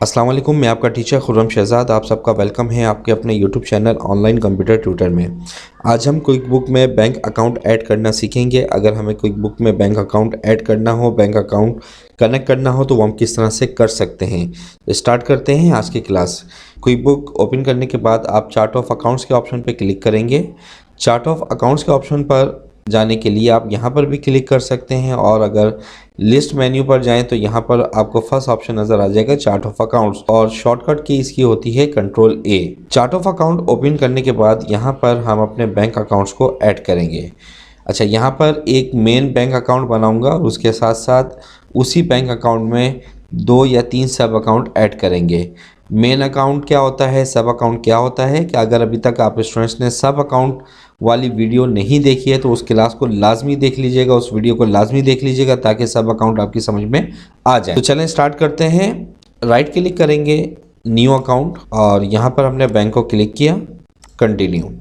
अस्सलाम वालेकुम, मैं आपका टीचर खुर्रम शहज़ाद। आप सबका वेलकम है आपके अपने YouTube channel online computer tutor में। आज हम क्विक बुक में बैंक अकाउंट ऐड करना सीखेंगे। अगर हमें क्विक बुक में बैंक अकाउंट ऐड करना हो, बैंक अकाउंट कनेक्ट करना हो तो वो हम किस तरह से कर सकते हैं। तो स्टार्ट करते हैं आज की क्लास। क्विक बुक ओपन करने के बाद आप चार्ट ऑफ अकाउंट्स के ऑप्शन पर क्लिक करेंगे। चार्ट ऑफ अकाउंट्स के ऑप्शन पर जाने के लिए आप यहाँ पर भी क्लिक कर सकते हैं, और अगर लिस्ट मेन्यू पर जाएं तो यहाँ पर आपको फर्स्ट ऑप्शन नज़र आ जाएगा चार्ट ऑफ अकाउंट्स, और शॉर्टकट की इसकी होती है control A. Chart of account open करने के बाद यहाँ पर हम अपने बैंक अकाउंट्स को ऐड करेंगे। अच्छा, यहाँ पर एक मेन बैंक अकाउंट बनाऊंगा और उसके साथ साथ उसी बैंक अकाउंट में 2 या 3 सब अकाउंट ऐड करेंगे। मेन अकाउंट क्या होता है, सब अकाउंट क्या होता है, कि अगर अभी तक आप स्टूडेंट्स ने सब अकाउंट वाली वीडियो नहीं देखी है तो उस क्लास को लाजमी देख लीजिएगा, उस वीडियो को लाजमी देख लीजिएगा ताकि सब अकाउंट आपकी समझ में आ जाए। तो चलें स्टार्ट करते हैं। राइट क्लिक करेंगे न्यू अकाउंट, और यहाँ पर हमने बैंक को क्लिक किया, कंटिन्यू,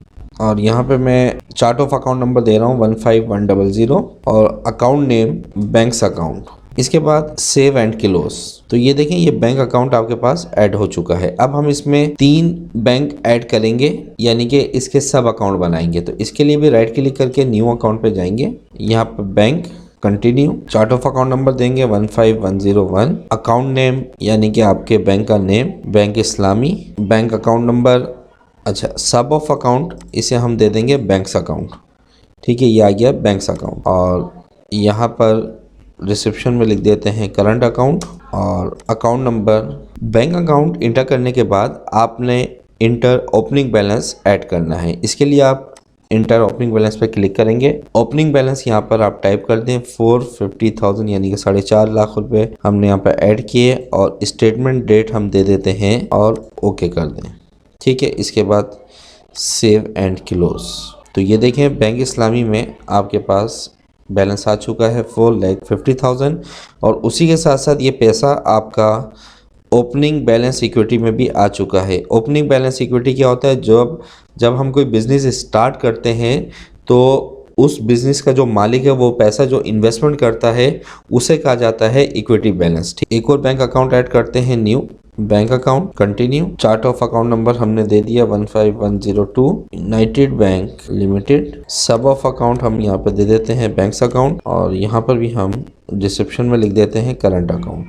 और यहाँ पे मैं चार्ट ऑफ अकाउंट नंबर दे रहा हूँ 15100 और अकाउंट नेम बैंक्स अकाउंट। इसके बाद सेव एंड क्लोज। तो ये देखें, ये बैंक अकाउंट आपके पास ऐड हो चुका है। अब हम इसमें 3 बैंक ऐड करेंगे, यानी कि इसके सब अकाउंट बनाएंगे। तो इसके लिए भी राइट क्लिक करके न्यू अकाउंट पे जाएंगे, यहाँ पर bank, continue, chart of account number देंगे 15101, अकाउंट नेम यानी कि आपके बैंक का नेम बैंक इस्लामी, बैंक अकाउंट नंबर, अच्छा सब ऑफ अकाउंट इसे हम दे देंगे बैंक्स अकाउंट। ठीक है, ये आ गया बैंक्स अकाउंट, और यहाँ पर रिसेप्शन में लिख देते हैं करंट अकाउंट और account number. Bank account inter करने के बाद आपने इंटर ओपनिंग बैलेंस ऐड करना है। इसके लिए आप इंटर ओपनिंग बैलेंस पे क्लिक करेंगे। ओपनिंग बैलेंस यहाँ पर आप टाइप कर दें 450,000 यानी कि 4.5 लाख रुपए हमने यहाँ पर ऐड किए, और स्टेटमेंट डेट हम दे देते हैं और ओके कर दें। ठीक है, इसके बाद सेव एंड क्लोज। तो ये देखें, बैंक इस्लामी में आपके पास बैलेंस आ चुका है 4,50,000, और उसी के साथ साथ ये पैसा आपका ओपनिंग बैलेंस इक्विटी में भी आ चुका है। ओपनिंग बैलेंस इक्विटी क्या होता है, जब हम कोई बिज़नेस स्टार्ट करते हैं तो उस बिज़नेस का जो मालिक है वो पैसा जो इन्वेस्टमेंट करता है उसे कहा जाता है इक्विटी बैलेंस। एक और बैंक अकाउंट ऐड करते हैं, new bank account, continue, chart of account number हमने दे दिया 15102, यूनाइटेड बैंक लिमिटेड, सब ऑफ अकाउंट हम यहाँ पे दे देते हैं बैंक्स अकाउंट, और यहाँ पर भी हम रिसेप्शन में लिख देते हैं करंट अकाउंट।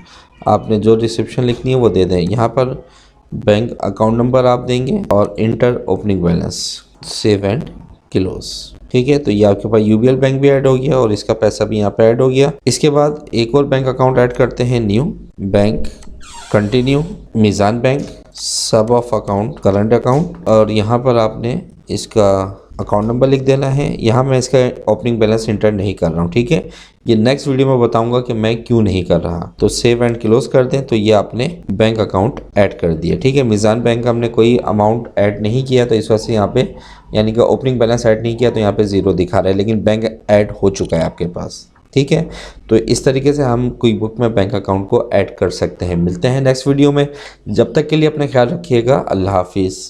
आपने जो रिसेप्शन लिखनी है वो दे दें। यहाँ पर बैंक अकाउंट नंबर आप देंगे और inter opening balance, save and close. ठीक है, तो ये आपके पास यूबीएल बैंक भी ऐड हो गया और इसका पैसा भी यहाँ पे ऐड हो गया। इसके बाद एक और बैंक अकाउंट ऐड करते हैं, न्यू बैंक, कंटिन्यू, मीज़ान बैंक, सब ऑफ अकाउंट करंट अकाउंट, और यहाँ पर आपने इसका अकाउंट नंबर लिख देना है। यहाँ मैं इसका ओपनिंग बैलेंस इंटर नहीं कर रहा हूँ। ठीक है, ये नेक्स्ट वीडियो में बताऊंगा कि मैं क्यों नहीं कर रहा। तो सेव एंड क्लोज कर दें। तो ये आपने बैंक अकाउंट ऐड कर दिया। ठीक है, मीज़ान बैंक हमने कोई अमाउंट ऐड नहीं किया तो इस वजह से यहाँ पे यानी कि ओपनिंग बैलेंस ऐड नहीं किया तो यहाँ पे 0 दिखा रहा है, लेकिन बैंक ऐड हो चुका है आपके पास। ठीक है, तो इस तरीके से हम क्विक बुक में बैंक अकाउंट को ऐड कर सकते हैं। मिलते हैं नेक्स्ट वीडियो में, जब तक के लिए अपना ख्याल रखिएगा। अल्लाह हाफिज़।